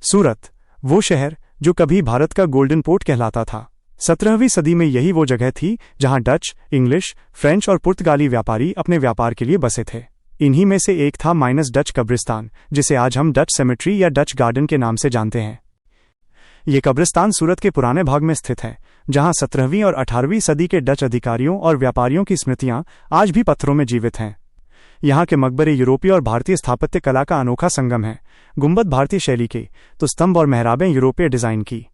सूरत, वो शहर जो कभी भारत का गोल्डन पोर्ट कहलाता था। 17वीं सदी में यही वो जगह थी जहां डच, इंग्लिश, फ्रेंच और पुर्तगाली व्यापारी अपने व्यापार के लिए बसे थे। इन्हीं में से एक था माइनस डच कब्रिस्तान, जिसे आज हम डच सेमेट्री या डच गार्डन के नाम से जानते हैं। ये कब्रिस्तान सूरत के पुराने भाग में स्थित है, जहां 17वीं और 18वीं सदी के डच अधिकारियों और व्यापारियों की स्मृतियां आज भी पत्थरों में जीवित हैं। यहाँ के मकबरे यूरोपीय और भारतीय स्थापत्य कला का अनोखा संगम है। गुंबद भारतीय शैली के, तो स्तंभ और मेहराबें यूरोपीय डिजाइन की।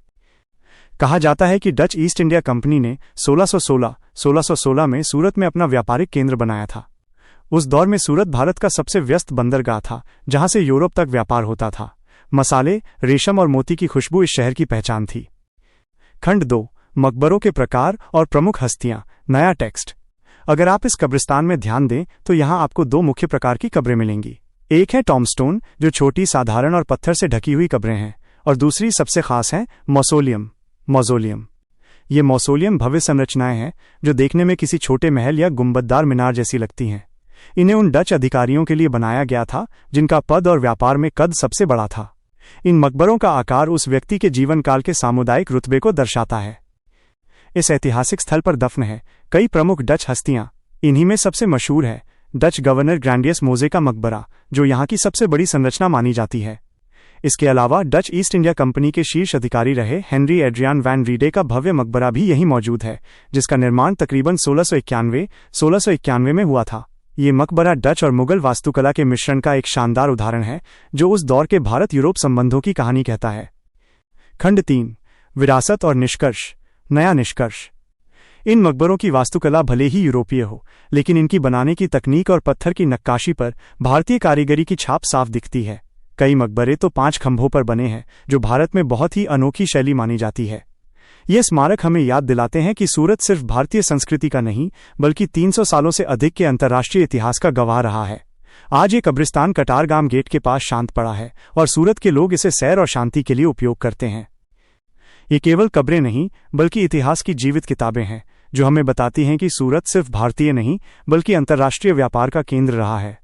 कहा जाता है कि डच ईस्ट इंडिया कंपनी ने 1616 में सूरत में अपना व्यापारिक केंद्र बनाया था। उस दौर में सूरत भारत का सबसे व्यस्त बंदरगाह था, जहां से यूरोप तक व्यापार होता था। मसाले, रेशम और मोती की खुशबू इस शहर की पहचान थी। खंड 2, मकबरों के प्रकार और प्रमुख हस्तियां। नया टेक्स्ट। अगर आप इस कब्रिस्तान में ध्यान दें तो यहाँ आपको दो मुख्य प्रकार की कब्रें मिलेंगी। एक है टॉम्बस्टोन, जो छोटी, साधारण और पत्थर से ढकी हुई कब्रें हैं, और दूसरी सबसे खास है मौसोलियम। ये मौसोलियम भव्य संरचनाएं हैं जो देखने में किसी छोटे महल या गुंबददार मीनार जैसी लगती हैं। इन्हें उन डच अधिकारियों के लिए बनाया गया था जिनका पद और व्यापार में कद सबसे बड़ा था। इन मकबरों का आकार उस व्यक्ति के जीवन काल के सामुदायिक रुतबे को दर्शाता है। इस ऐतिहासिक स्थल पर दफन है कई प्रमुख डच हस्तियां। इन्हीं में सबसे मशहूर है डच गवर्नर ग्रैंडियस मोजे का मकबरा, जो यहाँ की सबसे बड़ी संरचना मानी जाती है। इसके अलावा डच ईस्ट इंडिया कंपनी के शीर्ष अधिकारी रहे हेनरी एड्रियान वैन रीडे का भव्य मकबरा भी यहीं मौजूद है, जिसका निर्माण तकरीबन 1691 में हुआ था। ये मकबरा डच और मुगल वास्तुकला के मिश्रण का एक शानदार उदाहरण है, जो उस दौर के भारत यूरोप संबंधों की कहानी कहता है। खंड 3, विरासत और निष्कर्ष। नया निष्कर्ष। इन मकबरों की वास्तुकला भले ही यूरोपीय हो, लेकिन इनकी बनाने की तकनीक और पत्थर की नक्काशी पर भारतीय कारीगरी की छाप साफ दिखती है। कई मकबरे तो 5 खंभों पर बने हैं, जो भारत में बहुत ही अनोखी शैली मानी जाती है। ये स्मारक हमें याद दिलाते हैं कि सूरत सिर्फ भारतीय संस्कृति का नहीं, बल्कि 300 सालों से अधिक के अंतर्राष्ट्रीय इतिहास का गवाह रहा है। आज ये कब्रिस्तान कटारगाम गेट के पास शांत पड़ा है, और सूरत के लोग इसे सैर और शांति के लिए उपयोग करते हैं। ये केवल कब्रें नहीं, बल्कि इतिहास की जीवित किताबें हैं, जो हमें बताती हैं कि सूरत सिर्फ भारतीय नहीं, बल्कि अंतर्राष्ट्रीय व्यापार का केंद्र रहा है।